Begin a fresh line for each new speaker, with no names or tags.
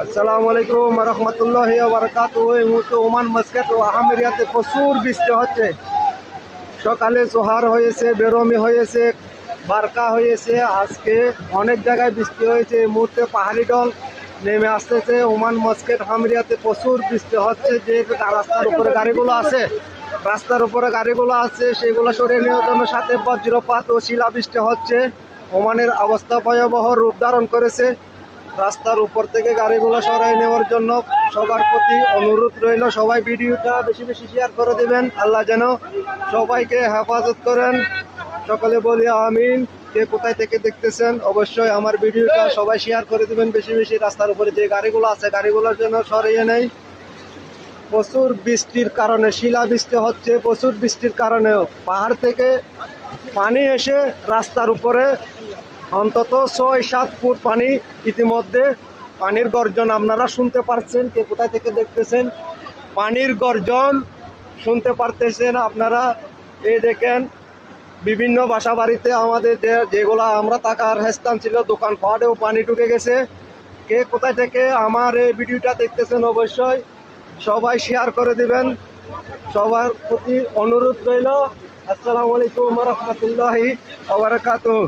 আসসালামু আলাইকুম রহমতুল্লাহি ওয়া বারাকাতুহু। এই মুহূর্তে ওমান মাস্কাট ও আহমেরিয়াতে প্রচুর বৃষ্টি হচ্ছে। সকালে জোহার হয়েছে, বেরমি হয়েছে, বারকা হয়েছে। আজকে অনেক জায়গায় বৃষ্টি হয়েছে। এই মুহূর্তে পাহাড়ি ঢল নেমে আসতেছে। ওমান মাস্কাট আহমেরিয়াতে প্রচুর বৃষ্টি হচ্ছে। যে রাস্তার উপরে গাড়িগুলো আছে সেগুলো সরিয়ে নেওয়ার জন্য সাথে বজ্রপাত ও শিলাবৃষ্টি হচ্ছে। ওমানের অবস্থা ভয়াবহ রূপ ধারণ করেছে। রাস্তার উপর থেকে গাড়িগুলো সরাই নেওয়ার জন্য সবার প্রতি অনুরোধ রইল, সবাই ভিডিওটা বেশি বেশি শেয়ার করে দেবেন। আল্লাহ যেন সবাইকে হেফাজত করেন। সকলে বলি আমিন। কে কোথায় থেকে দেখতেছেন অবশ্যই আমার ভিডিওটা সবাই শেয়ার করে দেবেন বেশি বেশি। রাস্তার উপরে যে গাড়িগুলো আছে গাড়িগুলোর জন্য সরিয়ে নেই। প্রচুর বৃষ্টির কারণে শিলাবৃষ্টি হচ্ছে। প্রচুর বৃষ্টির কারণেও পাহাড় থেকে পানি এসে রাস্তার উপরে অন্তত ৬-৭ ফুট পানি। ইতিমধ্যে পানির গর্জন আপনারা শুনতে পারছেন। কে কোথায় থেকে দেখতেছেন পানির গর্জন শুনতে পারতেছেন আপনারা। এই দেখেন বিভিন্ন বাসা বাড়িতে আমাদের যেগুলো আমরা থাকার স্থান ছিল, দোকান পাটেও পানি ঢুকে গেছে। কে কোথায় থেকে আমার এই ভিডিওটা দেখতেছেন অবশ্যই সবাই শেয়ার করে দিবেন। সবার প্রতি অনুরোধ রইল। আসসালামু আলাইকুম রহমতুল্লাহি ওয়া বারাকাতুহু।